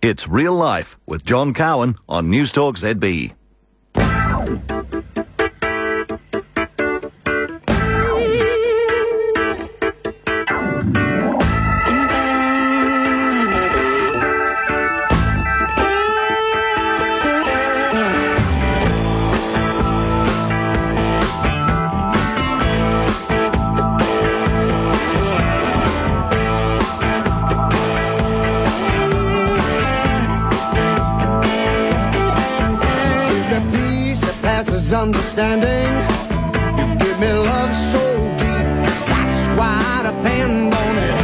It's Real Life with John Cowan on Newstalk ZB. Understanding, you give me love so deep, that's why I depend on it.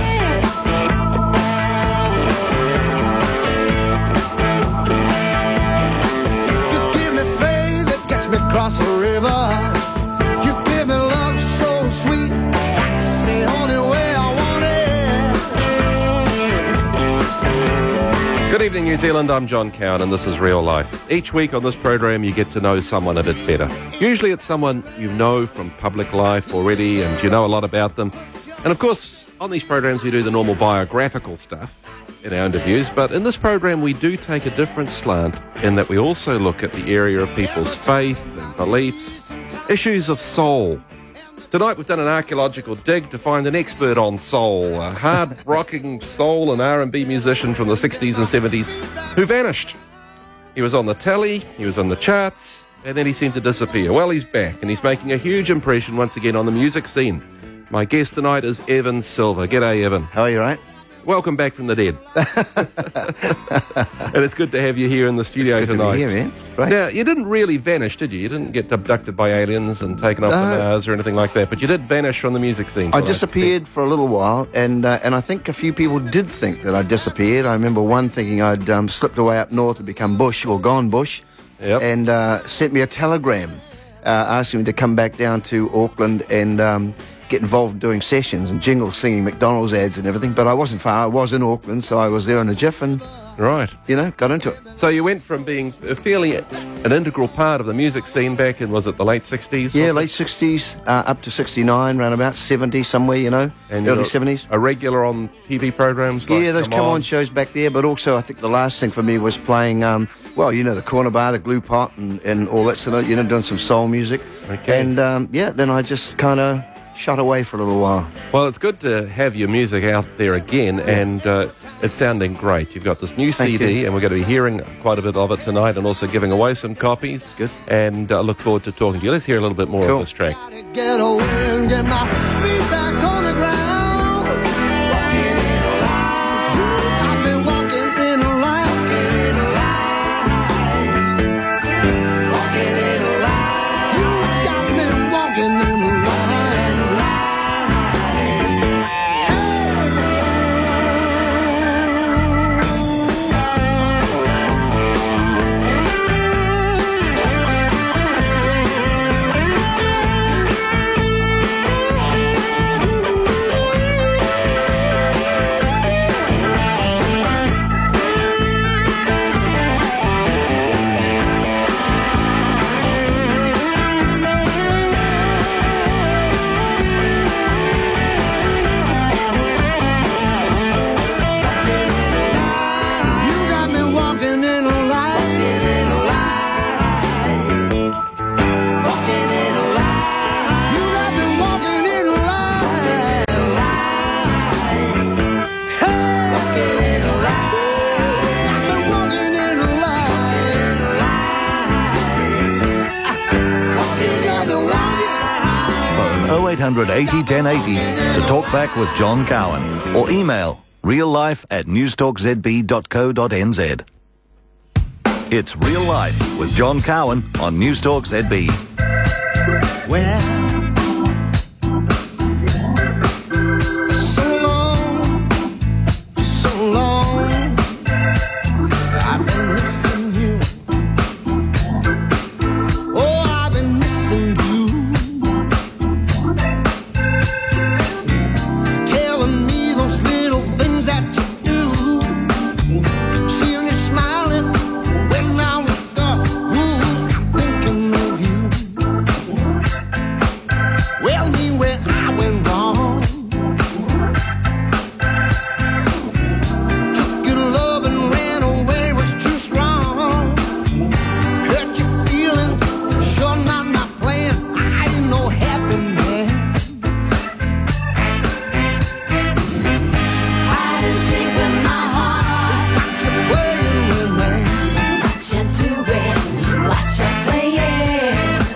You give me faith that gets me across the river. You give me love so sweet, that's the only way I want it. Good evening, New Zealand. I'm John Cowan, and this is Real Life. Each week on this program, you get to know someone a bit better. Usually it's someone you know from public life already, and you know a lot about them. And of course, on these programs, we do the normal biographical stuff in our interviews. But in this program, we do take a different slant in that we also look at the area of people's faith and beliefs, issues of soul. Tonight, we've done an archaeological dig to find an expert on soul, a hard-rocking soul and R&B musician from the 60s and 70s who vanished. He was on the telly, he was on the charts, and then he seemed to disappear. Well, he's back, and he's making a huge impression once again on the music scene. My guest tonight is Evan Silver. G'day, Evan. How are you, right? Welcome back from the dead. And it's good to have you here in the studio tonight. To be here, man. Right. Now, you didn't really vanish, did you? You didn't get abducted by aliens and taken off to Mars or anything like that, but you did vanish from the music scene. I disappeared for a little while, and I think a few people did think that I disappeared. I remember one thinking I'd slipped away up north and become bush or gone bush, and sent me a telegram asking me to come back down to Auckland and get involved in doing sessions and jingle singing McDonald's ads and everything. But I wasn't far. I was in Auckland, so I was there in a jiff and, got into it. So you went from being fairly an integral part of the music scene back in, was it the late 60s? Yeah, late 60s, up to 69, around about 70 somewhere, and early 70s. A regular on TV programs? Like those come-on shows back there, but also I think the last thing for me was playing, the Corner Bar, the Glue Pot and all that sort of, doing some soul music. Okay. And, then I just kind of shut away for a little while. Well, it's good to have your music out there again, and it's sounding great. You've got this new CD, and we're going to be hearing quite a bit of it tonight and also giving away some copies. Good. And I look forward to talking to you. Let's hear a little bit more of this track. Get away and get my feet back on the ground. I've been walking in a line. You got me walking in a line. Phone 0800 80 1080 to talk back with John Cowan, or email reallife@newstalkzb.co.nz. It's Real Life with John Cowan on Newstalk ZB. Well, so long, I've been missing you. Oh, I've been missing you. Telling me those little things that you do. Seeing you smiling when I wake up, I'm thinking of you.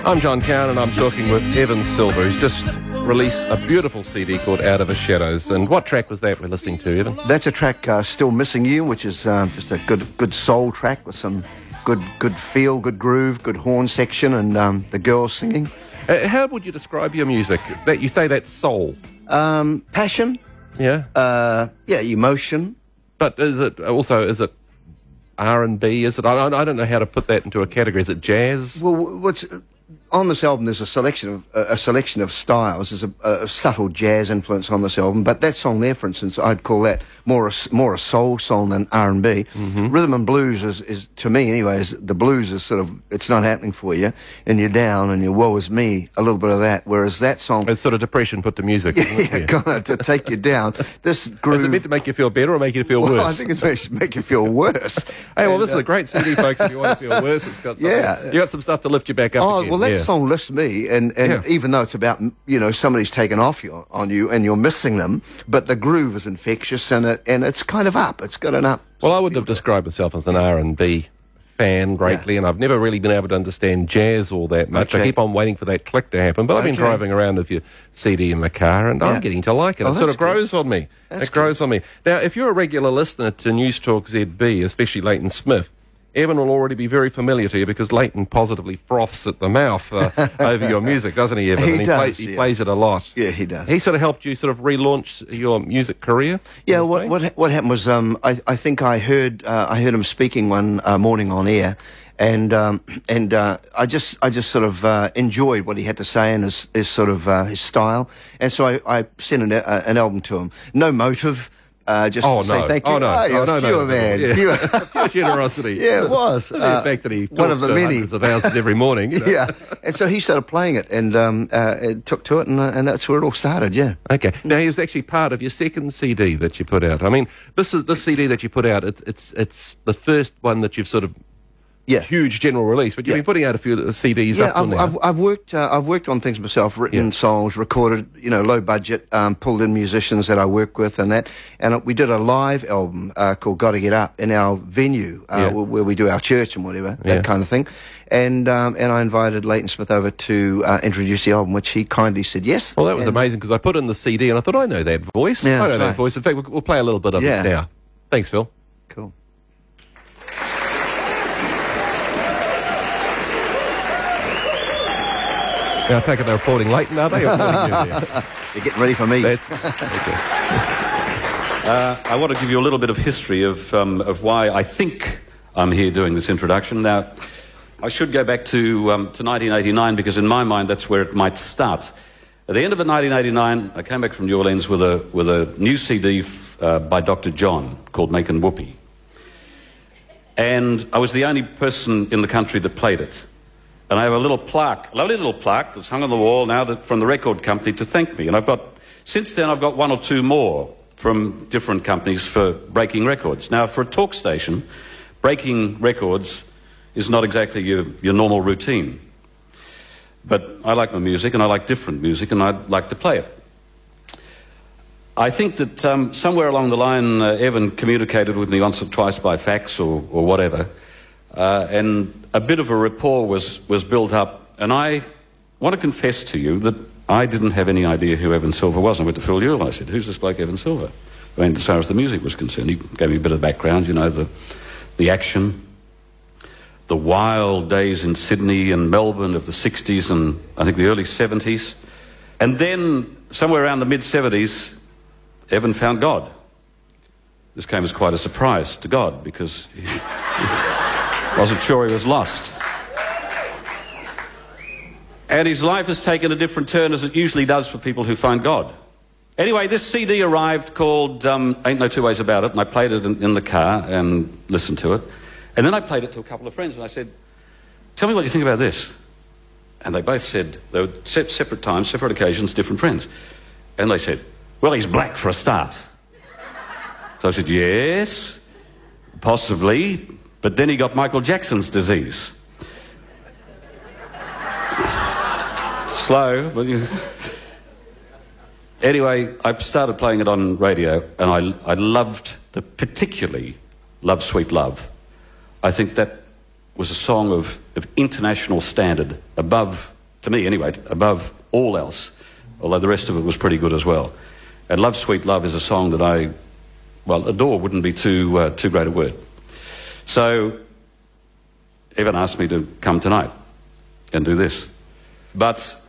I'm John Cowan, and I'm talking with Evan Silver, who's just released a beautiful CD called Out of the Shadows. And what track was that we're listening to, Evan? That's a track, Still Missing You, which is just a good soul track with some good feel, good groove, good horn section, and the girls singing. How would you describe your music? That you say that's soul? Passion. Yeah. Emotion. But is it R&B? Is it? I don't know how to put that into a category. Is it jazz? Well, what's on this album? There's a selection of styles. There's a subtle jazz influence on this album, but that song there, for instance, I'd call that more a soul song than R&B. Mm-hmm. Rhythm and blues is to me, anyways. The blues is sort of, it's not happening for you, and you're down, and you're woe is me. A little bit of that. Whereas that song, it's sort of depression put to music. Isn't it? Yeah, kind of to take you down. This groove. Is it meant to make you feel better or make you feel worse? I think it's meant to make you feel worse. Hey, well, this is a great CD, folks. If you want to feel worse, it's got you got some stuff to lift you back up. Again. Well, that song lifts me, and even though it's about somebody's taken off on you and you're missing them, but the groove is infectious and it's kind of up. It's got an up. Well, I wouldn't have described myself as an R&B fan greatly, and I've never really been able to understand jazz all that much. I keep on waiting for that click to happen, but I've been driving around with your CD in my car, and I'm getting to like it. It sort of grows on me. It grows on me. Now, if you're a regular listener to News Talk ZB, especially Leighton Smith, Evan will already be very familiar to you because Leighton positively froths at the mouth over your music, doesn't he, Evan? He plays it a lot. Yeah, he does. He sort of helped you sort of relaunch your music career? Yeah, what happened was I think I heard him speaking one morning on air, and I just sort of enjoyed what he had to say and his sort of his style, and so I sent an album to him. No motive. Just to say thank you. Pure man. Yeah. Pure generosity. Yeah, it was. The fact that he one of the many hundreds of thousands every morning. So. Yeah, and so he started playing it, and it took to it, and that's where it all started. Yeah. Okay. Now he was actually part of your second CD that you put out. I mean, this CD that you put out. It's the first one that you've sort of. Yeah, huge general release, but you've been putting out a few CDs up till now. I've worked on things myself, written songs, recorded, low budget, pulled in musicians that I work with, and we did a live album called "Gotta Get Up" in our venue where we do our church and whatever, that kind of thing, and I invited Leighton Smith over to introduce the album, which he kindly said yes. Well, that was amazing because I put in the CD and I thought I know that voice. Yeah, I know that voice. In fact, we'll play a little bit of it now. Thanks, Phil. Cool. Now, I take it they're reporting Leighton, are they? Or They're getting ready for me. Okay. I want to give you a little bit of history of why I think I'm here doing this introduction. Now, I should go back to 1989 because in my mind that's where it might start. At the end of 1989, I came back from New Orleans with a new CD by Dr. John called Makin' Whoopee. And I was the only person in the country that played it. And I have a little plaque, a lovely little plaque that's hung on the wall now from the record company to thank me. And since then I've got one or two more from different companies for breaking records. Now, for a talk station, breaking records is not exactly your normal routine. But I like my music, and I like different music, and I'd like to play it. I think that somewhere along the line, Evan communicated with me once or twice by fax or whatever, and a bit of a rapport was built up, and I want to confess to you that I didn't have any idea who Evan Silver was. I went to Phil Ewell and I said, "Who's this bloke Evan Silver?" I mean, as far as the music was concerned, he gave me a bit of background, the action, the wild days in Sydney and Melbourne of the 60s and I think the early 70s. And then, somewhere around the mid-70s, Evan found God. This came as quite a surprise to God because he wasn't sure he was lost. And his life has taken a different turn, as it usually does for people who find God. Anyway, this CD arrived called Ain't No Two Ways About It, and I played it in the car and listened to it. And then I played it to a couple of friends, and I said, "Tell me what you think about this." And they both said, they were separate times, separate occasions, different friends. And they said, "Well, he's black for a start." So I said, "Yes, possibly, but then he got Michael Jackson's disease." Slow, but Anyway, I started playing it on radio, and I particularly loved Sweet Love. I think that was a song of international standard, above to me anyway, above all else, although the rest of it was pretty good as well. And Love Sweet Love is a song that I, well, adore wouldn't be too great a word. So Evan asked me to come tonight and do this. But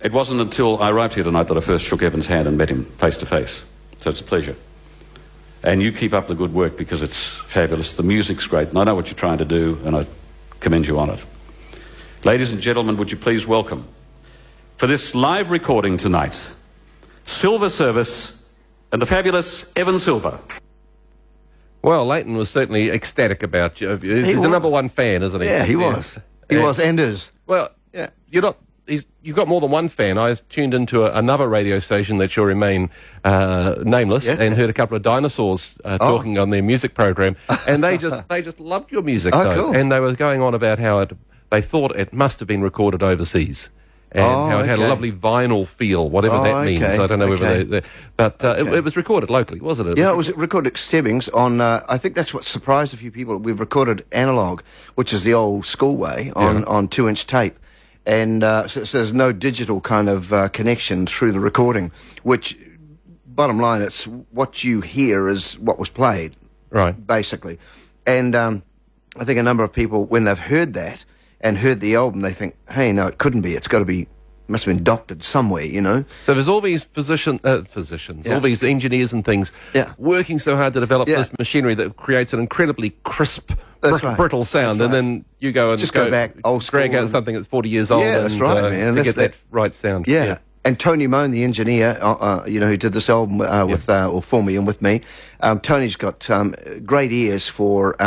it wasn't until I arrived here tonight that I first shook Evan's hand and met him face to face. So it's a pleasure. And you keep up the good work because it's fabulous. The music's great, and I know what you're trying to do, and I commend you on it. Ladies and gentlemen, would you please welcome, for this live recording tonight, Silver Service and the fabulous Evan Silver. Well, Leighton was certainly ecstatic about you. He's the number one fan, isn't he? Yeah, he was. He was and is. Well, yeah. You've got more than one fan. I tuned into another radio station that shall remain nameless, and heard a couple of dinosaurs talking on their music program, and they just loved your music, cool. And they were going on about how they thought it must have been recorded overseas. And how it had a lovely vinyl feel, whatever that means. I don't know whether but it was recorded locally, wasn't it? Yeah, it was recorded at Stebbings on, I think that's what surprised a few people. We've recorded analog, which is the old school way, on 2-inch tape. And so there's no digital kind of connection through the recording, which, bottom line, it's what you hear is what was played. Right. Basically. And I think a number of people, when they've heard that, and heard the album, they think, hey, no, it couldn't be. It's got to be, must have been doctored somewhere, you know? So there's all these physicians, all these engineers and things working so hard to develop this machinery that creates an incredibly crisp, brittle sound, and then you go and just go back old school, drag out something that's 40 years old that's right, man. to get that right sound. Yeah. And Tony Moan, the engineer, who did this album or for me and with me, Tony's got great ears for...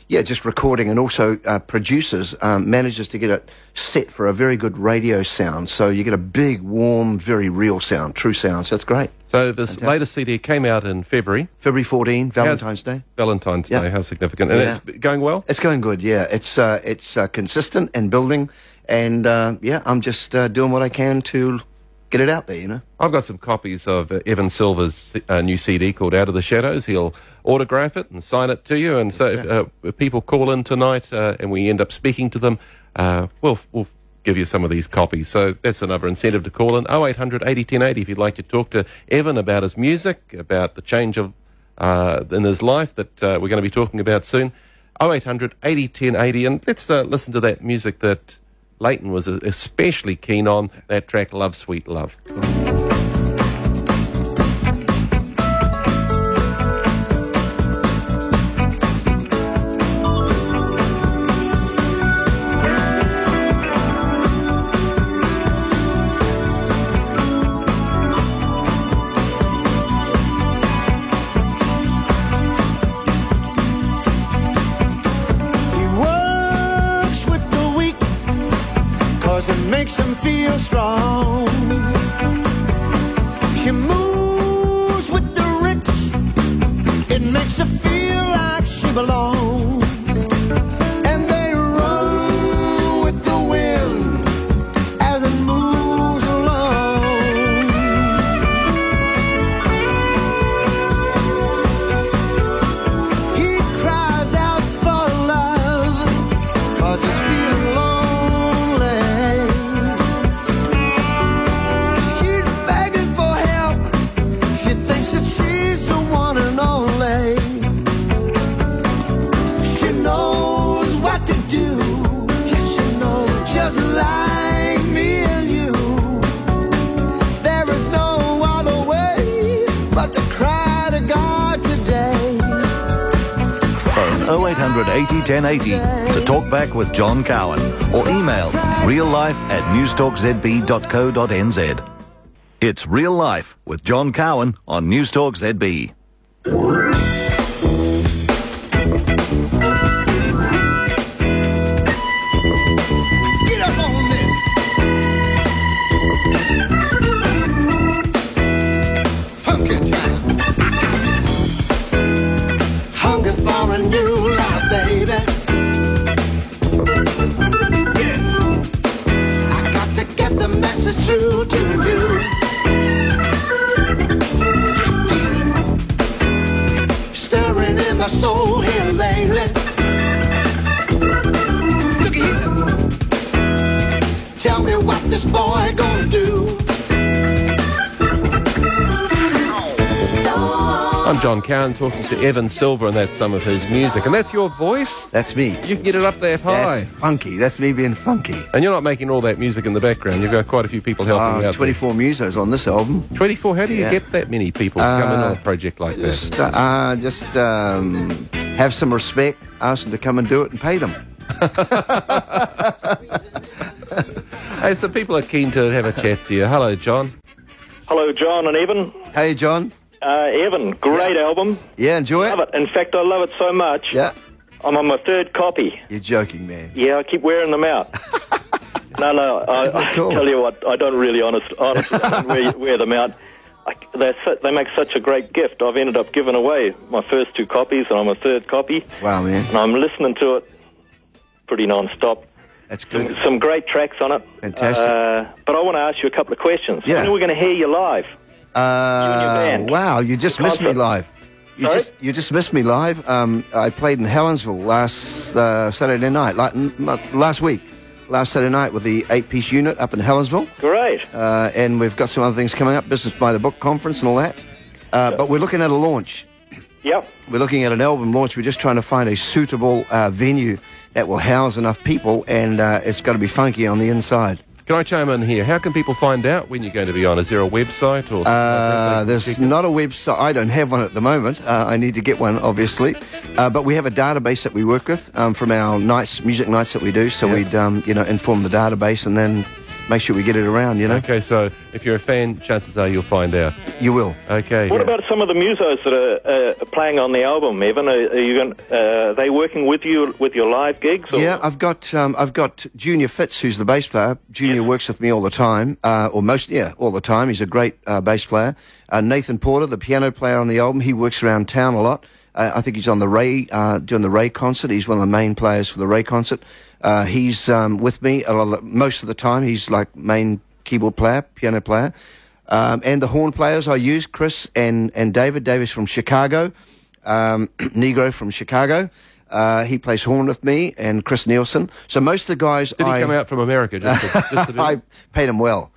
just recording, and also produces, manages to get it set for a very good radio sound. So you get a big, warm, very real sound, true sound. So it's great. So this latest CD came out in February. February 14, Valentine's Day. Valentine's Day, how significant. And it's going well? It's going good, yeah. It's consistent and building, and I'm just doing what I can to get it out there, you know. I've got some copies of Evan Silver's new CD called Out of the Shadows. He'll autograph it and sign it to you. And so if people call in tonight and we end up speaking to them, we'll give you some of these copies. So that's another incentive to call in. 0800 80 1080 if you'd like to talk to Evan about his music, about the change of in his life that we're going to be talking about soon. 0800 80 1080. And let's listen to that music that Leighton was especially keen on, that track Love Sweet Love. It makes them feel strong. She moves with the rich. It makes her feel like she belongs. And they run with the wind as it moves along. He cries out for love 'cause he's feeling lonely. Phone 0800 80 1080 to talk back with John Cowan, or email reallife@newstalkzb.co.nz. It's Real Life with John Cowan on Newstalk ZB. Get up on this. Funky time. Hungry for a new life, baby. Yeah. I got to get the message through to you. Stirring in my soul here lately. Look here. what this boy gonna do. I'm John Cowan talking to Evan Silver, and that's some of his music. And that's your voice? That's me. You can get it up that high. That's funky. That's me being funky. And you're not making all that music in the background. You've got quite a few people helping you out. 24 musos on this album. 24? How do you get that many people to come in on a project like that? Just have some respect, ask them to come and do it, and pay them. Hey, so people are keen to have a chat to you. Hello, John. Hello, John and Evan. Hey, John. Evan, great album. Yeah, enjoy Love it. it. In fact, I love it so much. Yeah. I'm on my third copy. You're joking, man. Yeah, I keep wearing them out. No, I cool? tell you what, I don't really honestly I don't wear them out. They make such a great gift. I've ended up giving away my first 2 copies, and I'm a third copy. Wow, man. And I'm listening to it pretty non-stop. That's good. Some great tracks on it. Fantastic. But I want to ask you a couple of questions. Yeah. When are we going to hear you live? You and your band. Wow, you just missed me Concert. live. You just missed me live. I played in Helensville last Saturday night, last week, last Saturday night with the 8-piece unit up in Helensville. Great. And we've got some other things coming up, Business by the Book conference and all that. But we're looking at a launch. Yep. We're looking at an album launch. We're just trying to find a suitable venue that will house enough people, and it's got to be funky on the inside. Can I chime in here? How can people find out when you're going to be on? Is there a website or? There's not a website. I don't have one at the moment. I need to get one, obviously. But we have a database that we work with from our music nights that we do. So we'd, inform the database and then make sure we get it around. Okay, so if you're a fan, chances are you'll find out. You will. Okay. What about some of the musos that are playing on the album, Evan? Are they working with you with your live gigs? Or? Yeah, I've got Junior Fitz, who's the bass player. Junior works with me all the time, all the time. He's a great bass player. Nathan Porter, the piano player on the album, he works around town a lot. I think he's on the Ray, doing the Ray concert. He's one of the main players for the Ray concert. He's with me most of the time. He's like main keyboard player, piano player. And the horn players I use, Chris and David. David's from Chicago, Negro from Chicago. He plays horn with me, and Chris Nielsen. So most of the guys Did he come out from America just to do I paid him well.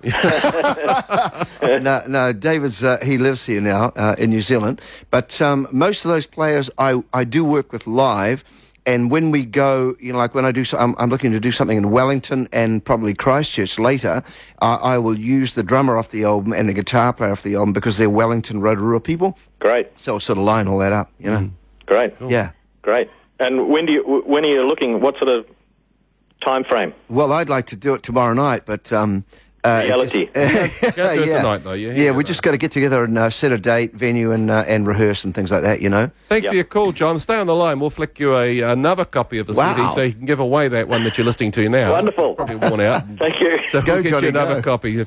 No, David's, he lives here now in New Zealand. But most of those players I do work with live. And when we go, like when I do, I'm looking to do something in Wellington and probably Christchurch later, I will use the drummer off the album and the guitar player off the album because they're Wellington, Rotorua people. Great. So I'll sort of line all that up, Great. Cool. Yeah. Great. And when are you looking? What sort of time frame? Well, I'd like to do it tomorrow night, but reality. do it tonight, though. Yeah, we just got to get together and set a date, venue, and rehearse and things like that. Thanks for your call, John. Stay on the line. We'll flick you another copy of the CD so you can give away that one that you're listening to now. Wonderful. Probably worn out. Thank you. So Go, we'll get Johnny, you another go. copy.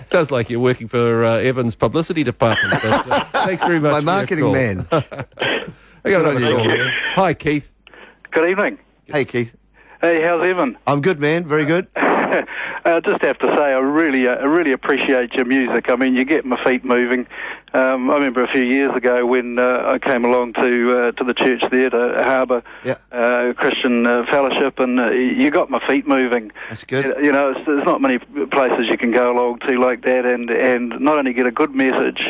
Sounds like you're working for Evan's publicity department. But, thanks very much. My for marketing your call. man. I got another call. you. Hi, Keith. Good evening. Hey, Keith. Hey, how's Evan? I'm good, man. Very good. I just have to say, I really appreciate your music. I mean, you get my feet moving. I remember a few years ago when I came along to the church there, to Harbour Christian Fellowship, and you got my feet moving. That's good. There's not many places you can go along to like that, and not only get a good message,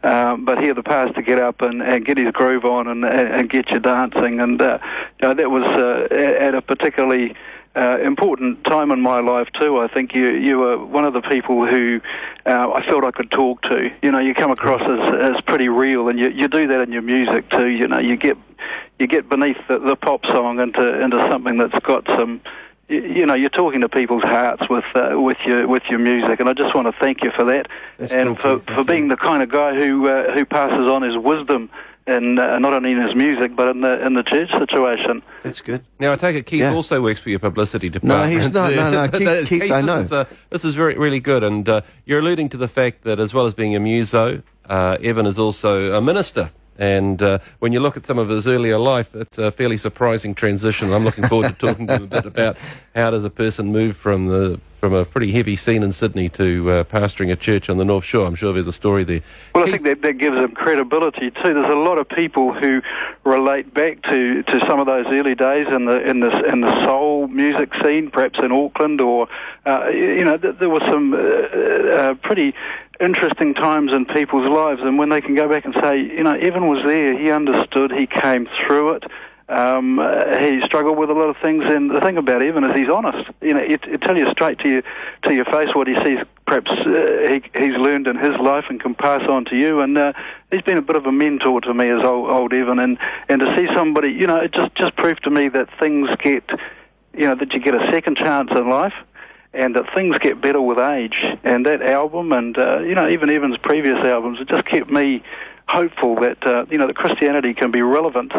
but hear the pastor get up and get his groove on and get you dancing. And that was at a particularly important time in my life too. I think you were one of the people who I felt I could talk to. You come across as pretty real, and you do that in your music too. You get beneath the pop song into something that's got some. You're talking to people's hearts with your music, and I just want to thank you for that. That's and cool, for being the kind of guy who passes on his wisdom. And not only in his music, but in the church situation. That's good. Now, I take it Keith also works for your publicity department. No, he's not. No. Keith, I know. This is very, really good. And you're alluding to the fact that as well as being a muso, Evan is also a minister. And when you look at some of his earlier life, it's a fairly surprising transition. I'm looking forward to talking to him a bit about how does a person move from the from a pretty heavy scene in Sydney to pastoring a church on the North Shore. I'm sure there's a story there. Well, I think that gives him credibility too. There's a lot of people who relate back to some of those early days in the soul music scene, perhaps in Auckland, or there were some pretty interesting times in people's lives, and when they can go back and say, Evan was there, he understood, he came through it. He struggled with a lot of things, and the thing about Evan is he's honest. He'll tell you straight to your face what he sees. Perhaps he's learned in his life and can pass on to you. And he's been a bit of a mentor to me as old Evan. And to see somebody, it just proved to me that things get, that you get a second chance in life, and that things get better with age. And that album, and even Evan's previous albums, it just kept me hopeful that that Christianity can be relevant.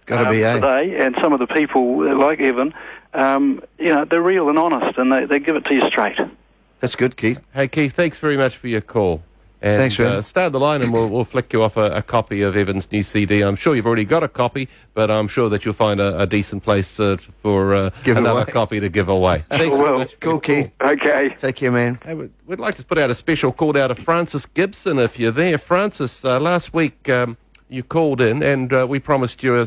Today, and some of the people like Evan, they're real and honest, and they give it to you straight. That's good, Keith. Hey, Keith, thanks very much for your call. And, thanks, man. Stay on the line, and we'll flick you off a copy of Evan's new CD. I'm sure you've already got a copy, but I'm sure that you'll find a decent place for another copy to give away. Thanks well, cool, Keith. Okay. Take care, man. Hey, we'd like to put out a special call out of Francis Gibson, if you're there. Francis, last week you called in, and we promised you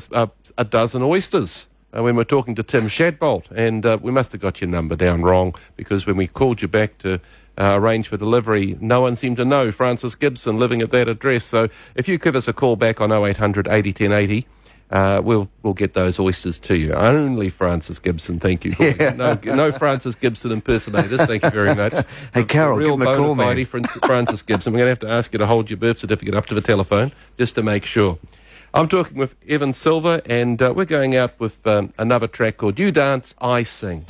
a dozen oysters when we're talking to Tim Shadbolt, and we must have got your number down wrong, because when we called you back to arrange for delivery, no one seemed to know Francis Gibson living at that address. So if you give us a call back on 0800 80 1080, we'll get those oysters to you. Only Francis Gibson, thank you. No Francis Gibson impersonators, thank you very much. Hey, Carol, give him a call, man. Real Francis Gibson. We're going to have to ask you to hold your birth certificate up to the telephone just to make sure. I'm talking with Evan Silver, and we're going out with another track called You Dance, I Sing.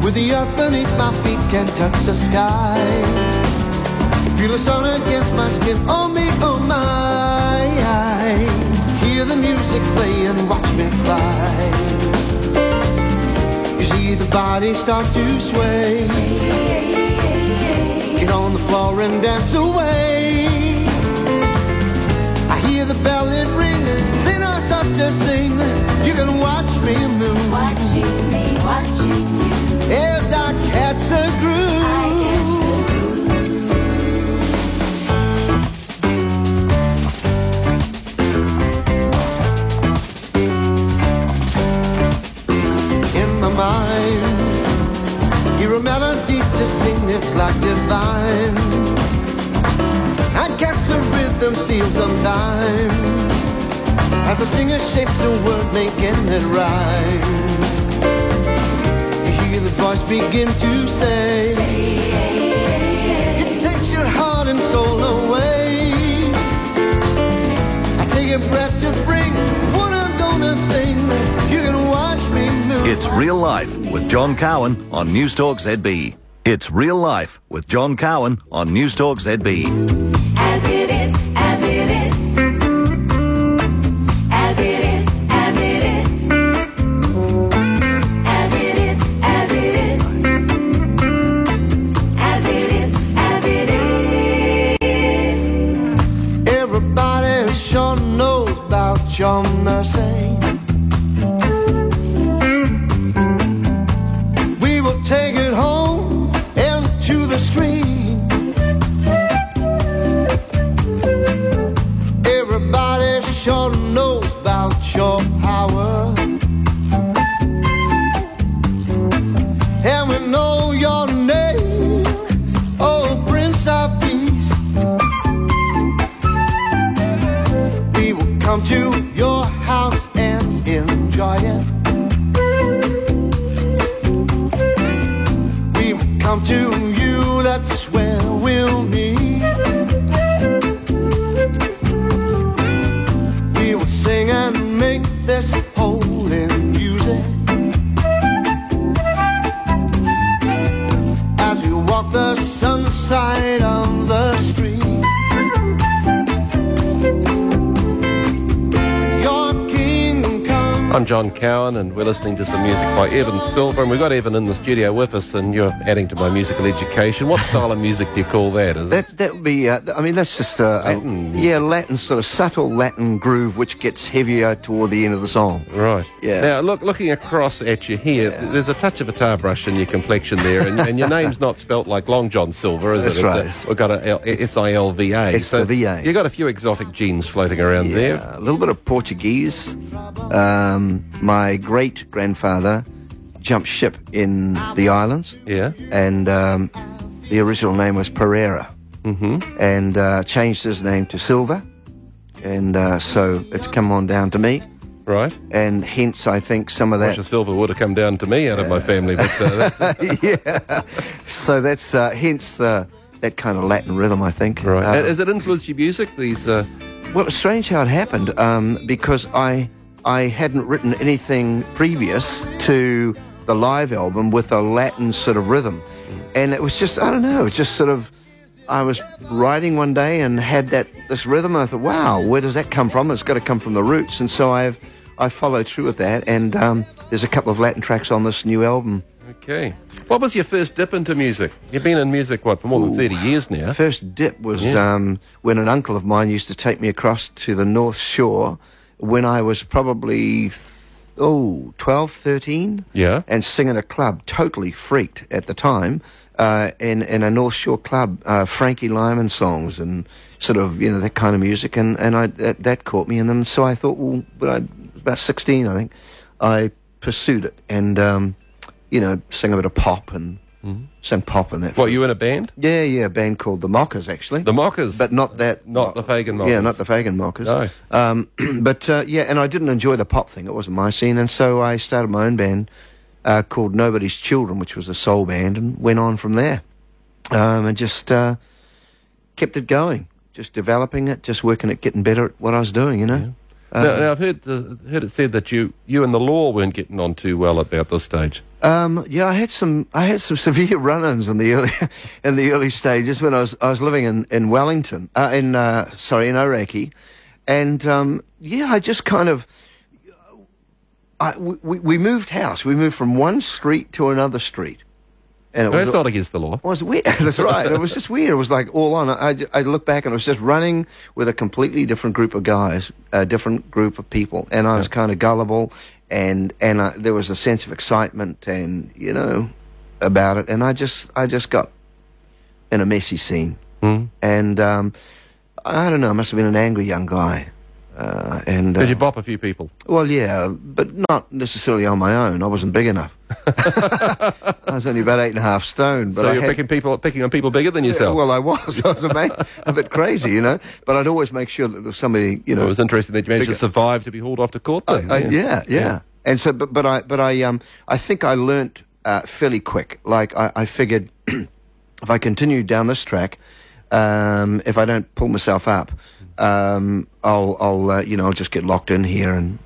With the earth beneath my feet can touch the sky. Feel the sun against my skin, oh me, oh my. Hear the music play and watch me fly. You see the body start to sway. Get on the floor and dance away. I hear the bell, it rings, then I start to sing. You can watch me move. Watching you. As I catch a groove. In my mind, hear a melody to sing, it's like divine. I catch a rhythm, steal some time, as a singer shapes a word, making it rhyme. The voice begin to say, it takes your heart and soul away. I take a breath to bring what I'm gonna sing. You can watch me move. It's Real Life with John Cowan on News Talk ZB. It's Real Life with John Cowan on News Talk ZB. As it is, as it is. As it is, as it is. Your mercy, we will take it home and to the stream. Everybody sure knows about your power, and we know your name, oh Prince of Peace. We will come to your house and enjoy it. We will come to you, that's where we'll meet. We will sing and make this holy music as we walk the sunside of the street. I'm John Cowan, and we're listening to some music by Evan Silver, and we've got Evan in the studio with us, and you're adding to my musical education. What style of music do you call that? Is it? That would be, I mean, that's just Latin? Latin, sort of subtle Latin groove, which gets heavier toward the end of the song. Right. Yeah. Now, looking across at you here, there's a touch of a tar brush in your complexion there, and your name's not spelt like Long John Silver, is That's it? right. We've got a S-I-L-V-A. It's the VA. You've got a few exotic genes floating around there. A little bit of Portuguese. My great-grandfather jumped ship in the islands. Yeah. And the original name was Pereira. Mm-hmm. And changed his name to Silva. And so it's come on down to me. Right. And hence, I think some of that... Roger Silver would have come down to me out of my family, but that's... yeah. So that's hence that kind of Latin rhythm, I think. Right. Has it influenced your music, these... Well, it's strange how it happened, because I hadn't written anything previous to the live album with a Latin sort of rhythm. And it was just, I don't know, it was just sort of... I was writing one day and had this rhythm, and I thought, wow, where does that come from? It's got to come from the roots. And so I followed through with that, and there's a couple of Latin tracks on this new album. Okay. What was your first dip into music? You've been in music, for more than 30 years now? First dip was when an uncle of mine used to take me across to the North Shore when I was probably 12, 13. Yeah. And sing in a club, totally freaked at the time, in a North Shore club, Frankie Lyman songs and sort of, that kind of music, and that caught me. And then so I thought, well, when I was about 16, I think, I pursued it and, sang a bit of pop and sang pop and that. What, you in a band? Yeah, a band called The Mockers, actually. The Mockers? But not that... Not the Fagan Mockers? Yeah, not the Fagan Mockers. No. But, and I didn't enjoy the pop thing. It wasn't my scene. And so I started my own band called Nobody's Children, which was a soul band, and went on from there. And just kept it going. Just developing it, just working at getting better at what I was doing, Yeah. Now, I've heard it said that you and the law weren't getting on too well about this stage. I had some severe run-ins in the early stages when I was living in Wellington, in Oraki, and I just kind of we moved house. We moved from one street to another street. And it's not against the law. It was weird. That's right. It was just weird. It was like all on. I look back and I was just running with a completely different group of guys, a different group of people, and I was kind of gullible, and there was a sense of excitement and about it, and I just got in a messy scene, and I don't know. I must have been an angry young guy. Did you bop a few people? Well, yeah, but not necessarily on my own. I wasn't big enough. I was only about 8.5 stone. But so you're picking on people bigger than yourself? Well, I was. I was a bit crazy, But I'd always make sure that there was somebody, Well, it was interesting that you managed to survive to be hauled off to court. Then. Yeah. And so, but I think I learnt fairly quick. Like I figured, if I continue down this track, if I don't pull myself up, I'll just get locked in here, and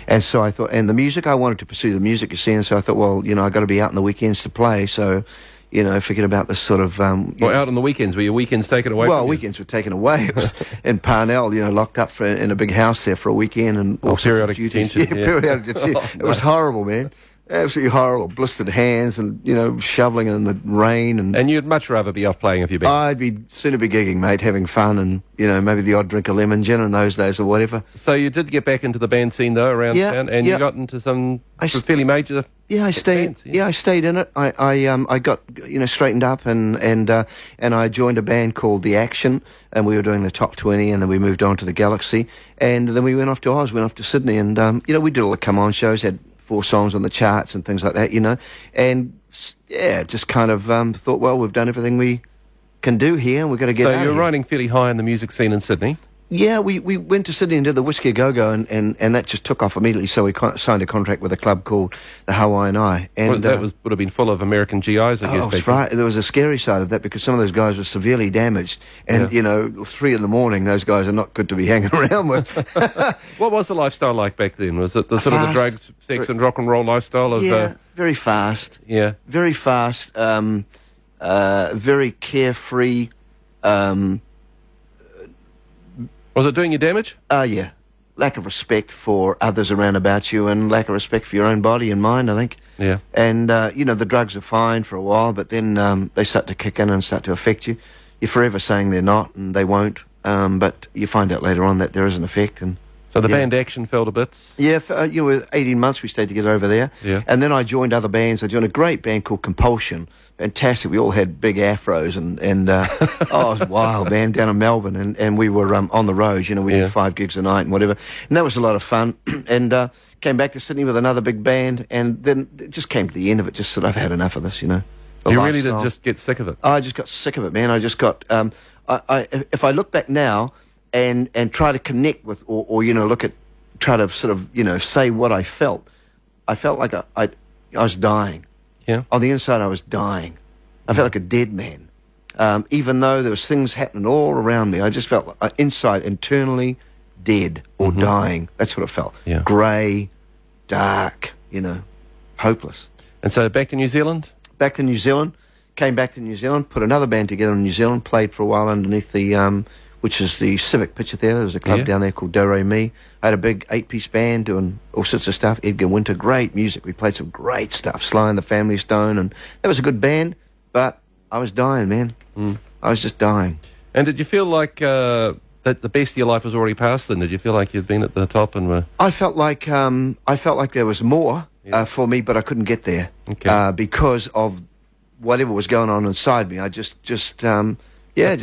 and so I thought, and the music, I wanted to pursue the music, you see, and so I thought, well, I got to be out on the weekends to play, so figured about this sort of out on the weekends, were your weekends taken away? Well, weekends were taken away. It was in Parnell, locked up in a big house there for a weekend, and all periodic detention. Yeah, periodic detention. It was horrible, man. Absolutely horrible. Blistered hands and, shoveling in the rain. And you'd much rather be off playing if you've been... I'd sooner be gigging, mate, having fun and, maybe the odd drink of lemon gin in those days or whatever. So you did get back into the band scene, though, around town, and you got into some fairly major... Yeah, I stayed. Bands, I stayed in it. I got straightened up and I joined a band called The Action, and we were doing the Top 20, and then we moved on to the Galaxy, and then we went off to Oz, went off to Sydney, and we did all the come on shows, had 4 songs on the charts and things like that, and just kind of thought, well, we've done everything we can do here, and we've got to get out of here. So you're riding fairly high in the music scene in Sydney? Yeah, we went to Sydney and did the Whiskey Go-Go, and that just took off immediately, so we signed a contract with a club called the Hawaiian Eye. And that would have been full of American GIs, I guess. That's right. There was a scary side of that, because some of those guys were severely damaged, and, 3 a.m, those guys are not good to be hanging around with. What was the lifestyle like back then? Was it the sort of the drugs, sex and rock and roll lifestyle? Very fast. Yeah. Very fast, very carefree. Was it doing you damage? Yeah. lack of respect for others around about you and lack of respect for your own body and mind, I think. Yeah. And, the drugs are fine for a while, but then they start to kick in and start to affect you. You're forever saying they're not, and they won't, but you find out later on that there is an effect. And so the band Action fell to bits? Yeah, for, 18 months we stayed together over there. Yeah. And then I joined other bands. I joined a great band called Compulsion. Fantastic. We all had big afros and it was a wild band down in Melbourne, and we were on the road. We did 5 gigs a night and whatever. And that was a lot of fun. And came back to Sydney with another big band, and then it just came to the end of it. Just said, I've had enough of this, The you really did lifestyle. just get sick of it? I just got sick of it, man. I just got... if I look back now and try to connect with, or look at, try to sort of, say what I felt like I was dying. Yeah. On the inside, I was dying. I felt like a dead man. Even though there was things happening all around me, I just felt inside, internally dead or dying. That's what it felt. Yeah. Grey, dark, hopeless. And so back to New Zealand? Back to New Zealand. Came back to New Zealand, put another band together in New Zealand, played for a while underneath the, which is the Civic Picture Theatre. There was a club down there called Do Re Mi. I had a big 8-piece band doing all sorts of stuff. Edgar Winter, great music. We played some great stuff. Sly and the Family Stone, and that was a good band, but I was dying, man. I was just dying. And did you feel like that the best of your life was already past then? Did you feel like you'd been at the top and were... I felt like there was more for me, but I couldn't get there because of whatever was going on inside me. I just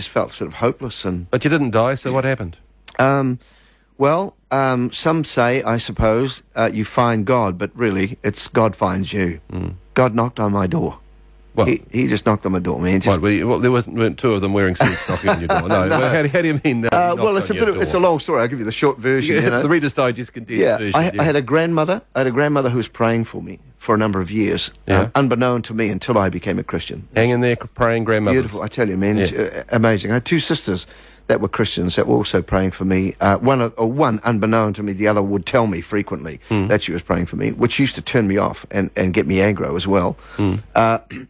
felt sort of hopeless. But you didn't die, so what happened? Some say, I suppose, you find God, but really, it's God finds you. God knocked on my door. Well, he just knocked on my door, man. There weren't 2 of them wearing suits knocking on your door. No. How do you mean? It's a long story. I'll give you the short version. The Reader's Digest condensed version. I had a grandmother. I had a grandmother who was praying for me for a number of years, unbeknown to me until I became a Christian. Hang in there, praying grandmothers. Beautiful, I tell you, man. It's amazing. I had 2 sisters that were Christians that were also praying for me. One, unbeknown to me, the other would tell me frequently that she was praying for me, which used to turn me off and get me aggro as well.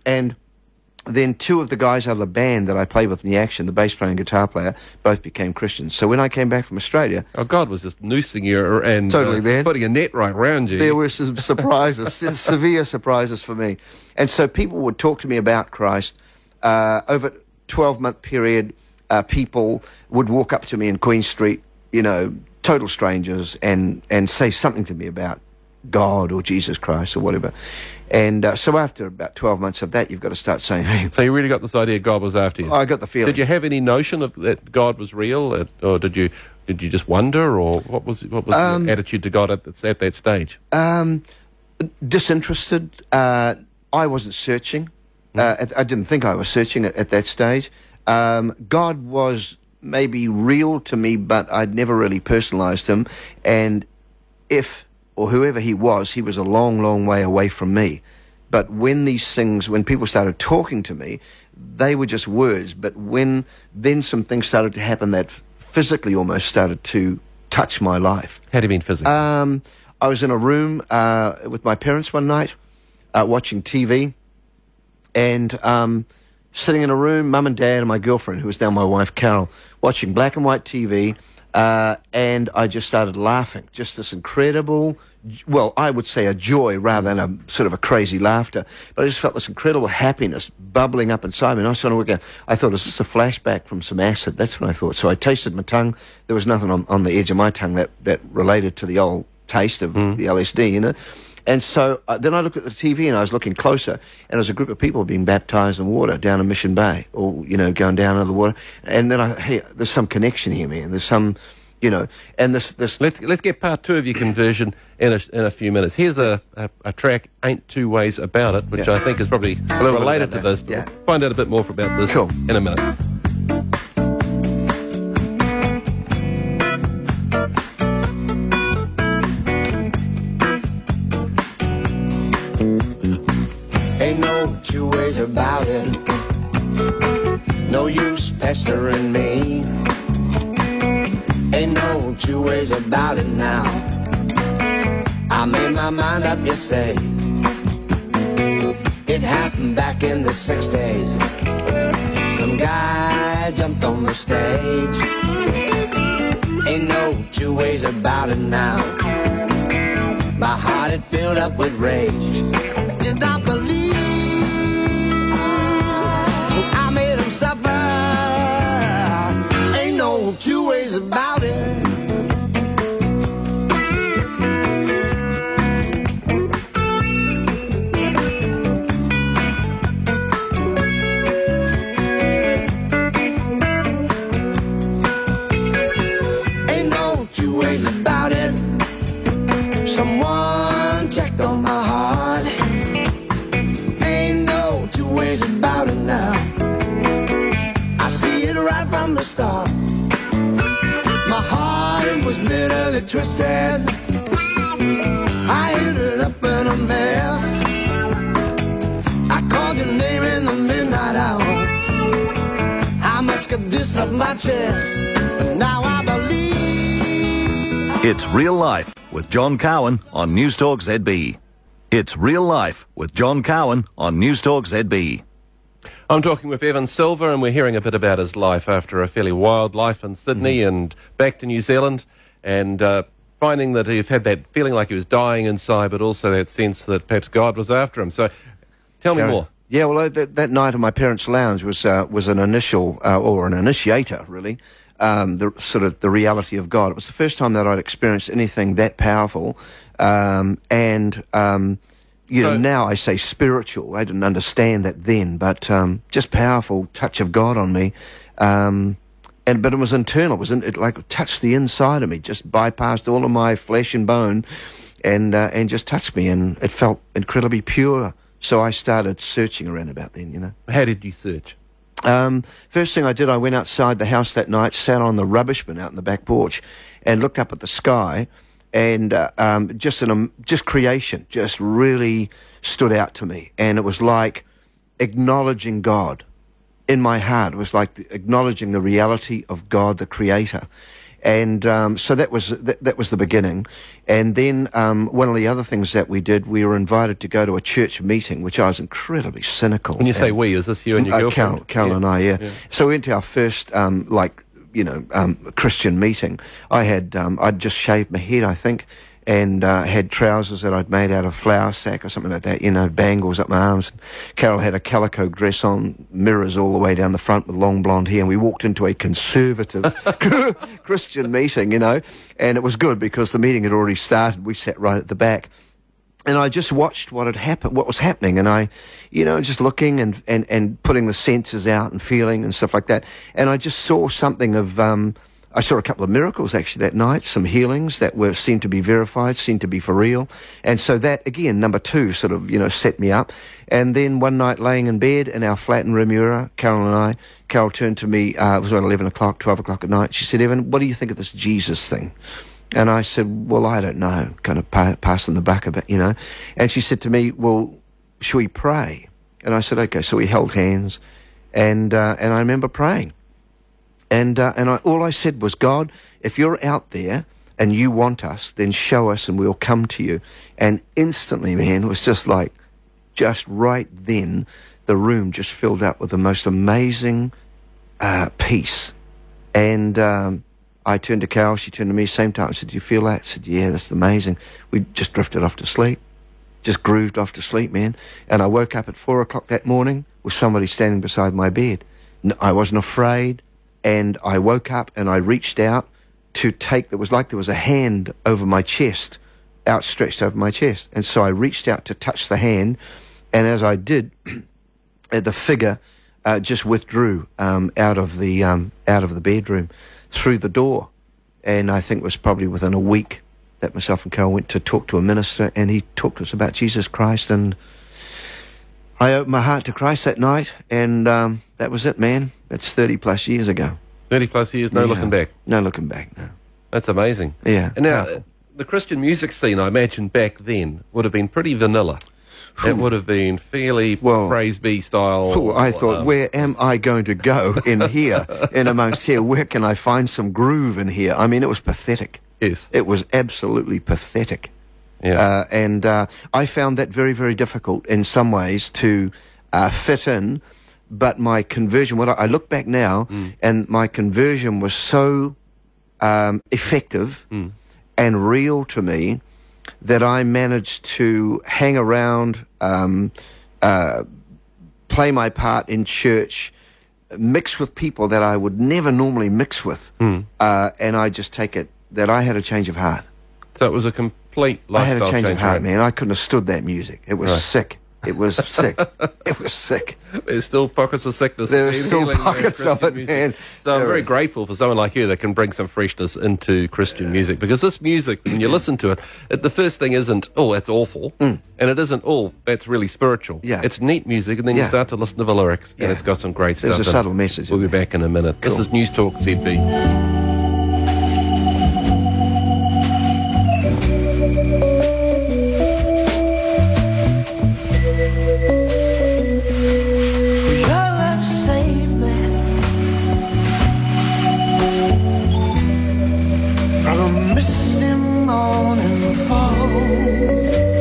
And then 2 of the guys out of the band that I played with in the Action, the bass player and guitar player, both became Christians. So when I came back from Australia... Oh, God was just noosing you and totally, man. Putting a net right around you. There were some surprises, severe surprises for me. And so people would talk to me about Christ. Over a 12-month period, people would walk up to me in Queen Street, total strangers, and say something to me about God or Jesus Christ or whatever. And so after about 12 months of that, you've got to start saying, hey... So you really got this idea God was after you? I got the feeling. Did you have any notion of that God was real, or did you just wonder, or what was your attitude to God at that stage? Disinterested. I wasn't searching. I didn't think I was searching at that stage. God was maybe real to me, but I'd never really personalized him. And whoever he was a long, long way away from me. But when people started talking to me, they were just words. But then some things started to happen that physically almost started to touch my life. How do you mean physically? I was in a room with my parents one night, watching TV, and sitting in a room, Mum and Dad and my girlfriend, who was now my wife, Carol, watching black and white TV, and I just started laughing. Just this incredible, I would say a joy rather than a sort of a crazy laughter. But I just felt this incredible happiness bubbling up inside me. And I was trying to work out, I thought, is this a flashback from some acid? That's what I thought. So I tasted my tongue. There was nothing on the edge of my tongue that related to the old taste of the LSD, And so then I looked at the TV and I was looking closer, and there was a group of people being baptized in water down in Mission Bay, or, going down into the water. And then there's some connection here, man. There's some, and this... Let's get part 2 of your conversion in a few minutes. Here's a track, Ain't Two Ways About It, which I think is probably related to this. But we'll find out a bit more about this in a minute. Ain't no 2 ways about it. No use pestering me. Ain't no 2 ways about it now. I made my mind up, you say. It happened back in the 60s. Some guy jumped on the stage. Ain't no 2 two ways about it now. My heart had filled up with rage. Did not believe I made him suffer. Ain't no two ways about it. About it. Someone checked on my heart. Ain't no two ways about it now. I see it right from the start. My heart was bitterly twisted. I ended up in a mess. I called your name in the midnight hour. I must get this off my chest. But now I believe. It's Real Life with John Cowan on Newstalk ZB. It's Real Life with John Cowan on Newstalk ZB. I'm talking with Evan Silver, and we're hearing a bit about his life after a fairly wild life in Sydney and back to New Zealand, and finding that he had that feeling like he was dying inside, but also that sense that perhaps God was after him. So tell me more. Yeah, well, that night in my parents' lounge was an initial, or an initiator, really. The reality of God. It was the first time that I'd experienced anything that powerful, now I say spiritual. I didn't understand that then, but just powerful touch of God on me, but it was internal. It like touched the inside of me, just bypassed all of my flesh and bone, and just touched me, and it felt incredibly pure. So I started searching around about then. How did you search? First thing I did, I went outside the house that night, sat on the rubbish bin out in the back porch, and looked up at the sky, and just creation just really stood out to me, and it was like acknowledging God in my heart. It was like acknowledging the reality of God, the Creator. And so that was the beginning. And then one of the other things that we did, we were invited to go to a church meeting, which I was incredibly cynical. When you say we, is this you and your girlfriend? Carol and I, yeah. So we went to our first, Christian meeting. I'd just shaved my head, I think, and had trousers that I'd made out of flour sack or something like that, bangles up my arms. Carol had a calico dress on, mirrors all the way down the front with long blonde hair, and we walked into a conservative Christian meeting, and it was good because the meeting had already started. We sat right at the back. And I just watched what was happening, and I, just looking and putting the senses out and feeling and stuff like that. And I just saw something of, I saw a couple of miracles actually that night, some healings that seemed to be verified, seemed to be for real. And so that, again, number two sort of, set me up. And then one night laying in bed in our flat in Remuera, Carol turned to me, it was around 11 o'clock, 12 o'clock at night. She said, "Evan, what do you think of this Jesus thing?" And I said, "Well, I don't know," kind of passing the buck a bit, And she said to me, "Well, should we pray?" And I said, "Okay." So we held hands, and I remember praying. And all I said was, "God, if you're out there and you want us, then show us and we'll come to you." And instantly, man, it was just right then, the room just filled up with the most amazing peace. And I turned to Carol, she turned to me, same time, I said, "Do you feel that?" I said, "Yeah, that's amazing." We just drifted off to sleep, just grooved off to sleep, man. And I woke up at 4 o'clock that morning with somebody standing beside my bed. I wasn't afraid. And I woke up and I reached out to it was like there was a hand over my chest, outstretched over my chest. And so I reached out to touch the hand, and as I did, the figure just withdrew out of the bedroom through the door. And I think it was probably within a week that myself and Carol went to talk to a minister, and he talked to us about Jesus Christ, and I opened my heart to Christ that night, and that was it, man. That's 30 plus years ago. 30 plus years, no looking back. No looking back, no. That's amazing. Yeah. And now, the Christian music scene, I imagine, back then would have been pretty vanilla. It would have been fairly praise be style. I thought, where am I going to go in here, in amongst here? Where can I find some groove in here? I mean, it was pathetic. Yes. It was absolutely pathetic. Yeah. And I found that very, very difficult in some ways to fit in. But my conversion, I look back now, and my conversion was so effective and real to me that I managed to hang around, play my part in church, mix with people that I would never normally mix with, and I just take it that I had a change of heart. So it was a complete lifestyle I had a change of heart, right? man. I couldn't have stood that music. It was sick. It was sick. It was sick. There's still pockets of sickness. There are and still healing in pockets of Christian it, music. man. So I'm There very is. grateful for someone like you that can bring some freshness into Christian music, because this music, when you listen to it, the first thing isn't, oh, that's awful, and it isn't, oh, that's really spiritual. Yeah. It's neat music, and then you Yeah. start to listen to the lyrics, and Yeah. it's got some great There's stuff. a in it. subtle message We'll in be there. back in a minute. This Cool. is News Talk ZB. Your love saved me from a misty morning fall.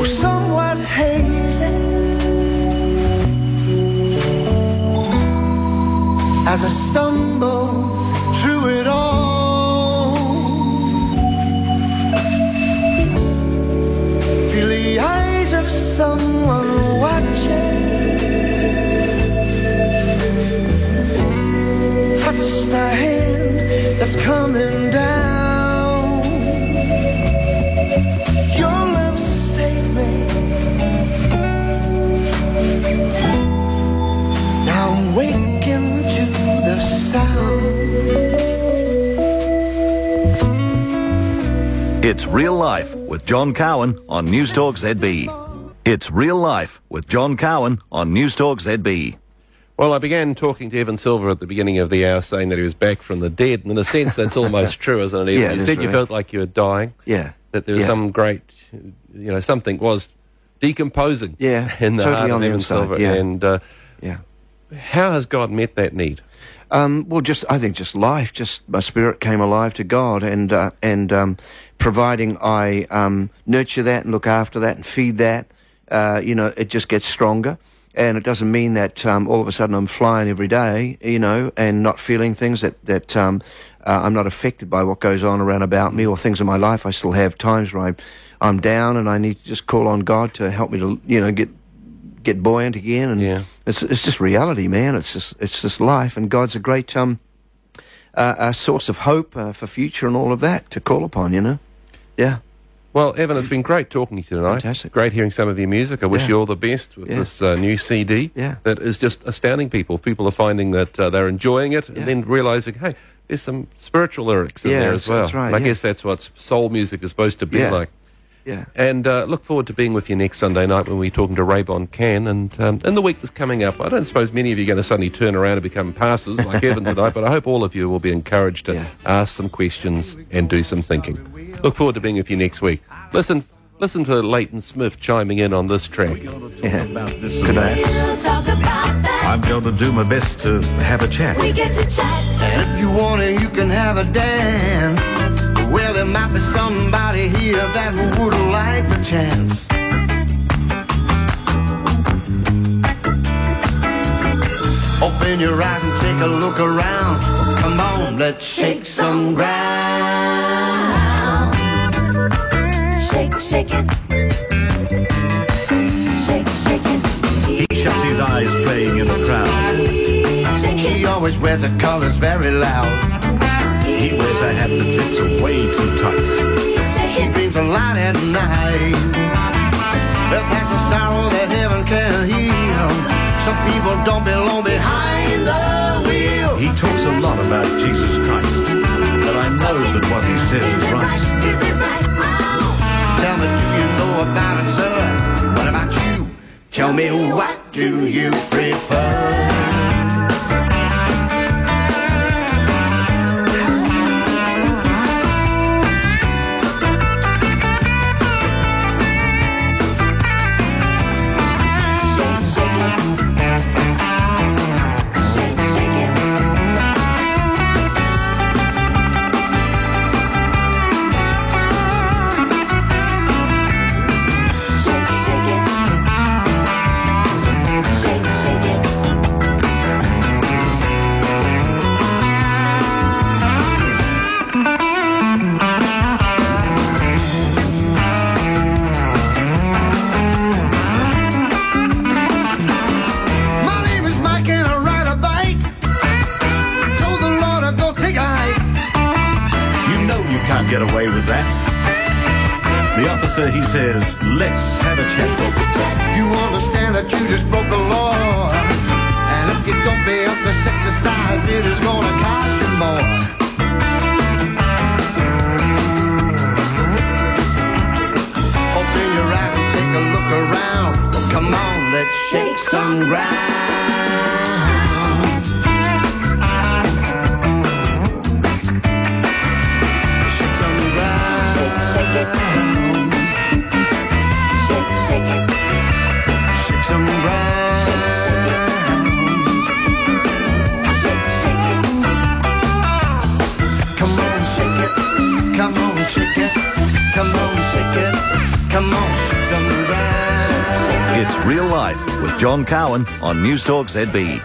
Was somewhat hazy as I stumble through it all. Feel the eyes of someone watching. Touch the hand that's coming down. Your love saved me. Now I'm waking to the sound. It's Real Life with John Cowan on News Talk ZB. It's Real Life with John Cowan on News Talk ZB. Well, I began talking to Evan Silver at the beginning of the hour, saying that he was back from the dead, and in a sense that's almost true, isn't it, Evan? Yeah, it You is said you really. felt like you were dying, Yeah. that there was Yeah. some great, something was decomposing Yeah, in the totally heart on of the Evan inside, Silver. yeah. And Yeah. how has God met that need? Well, I think just life, just my spirit came alive to God, and providing I nurture that and look after that and feed that, it just gets stronger. And it doesn't mean that all of a sudden I'm flying every day, and not feeling things that I'm not affected by what goes on around about me or things in my life. I still have times where I'm down and I need to just call on God to help me to, get buoyant again. And Yeah. it's just reality, man. It's just life, and God's a great a source of hope for future and all of that to call upon. Yeah. Well, Evan, it's been great talking to you tonight. Fantastic. Great hearing some of your music. I wish Yeah. you all the best with Yeah. this new CD Yeah. that is just astounding people. People are finding that they're enjoying it Yeah. and then realizing, hey, there's some spiritual lyrics in Yeah, there as that's- well. that's right, And I yeah. guess that's what soul music is supposed to be Yeah. like. Yeah. And look forward to being with you next Sunday night when we're talking to Raybon Can. And in the week that's coming up, I don't suppose many of you are going to suddenly turn around and become pastors like Evan tonight, but I hope all of you will be encouraged to Yeah. ask some questions and do some thinking. Look forward to being with you next week. Listen to Leighton Smith chiming in on this track. Yeah. About this and that. We'll talk about that. I'm going to do my best to have a chat. We get to chat. And if you want it, you can have a dance. Well, there might be somebody here that would like the chance. Open your eyes and take a look around. Come on, let's shake some ground. Shake, shake it. Shake, shake it. He shuts his eyes playing in the crowd. Shake He it. always wears the colors very loud. He wears a hat that fits way too tight. Shake She it. dreams of light at night. Earth has a sorrow that heaven can heal. Some people don't belong behind the wheel. He talks a lot about Jesus Christ, but I know that what he says is right. Is it right? Oh. Tell me, do you know about it, sir? What about you? Tell me, what do you prefer? Shake, shake it. Shake, shake it. Shake, shake it. Shake, shake it. get away with that. The officer, he says, let's have a chat. You understand that you just broke the law, and if you don't pay up this exercise, it is gonna cost you more. Open your eyes and take a look around. Oh, come on, let's shake some ground. Shake some ground. Shake it. Shake it. Shake some ground. Shake it. Come on, shake it. Come on, shake it. Come on, shake it. Come on, shake some ground. It's Real Life with John Cowan on News Talk ZB.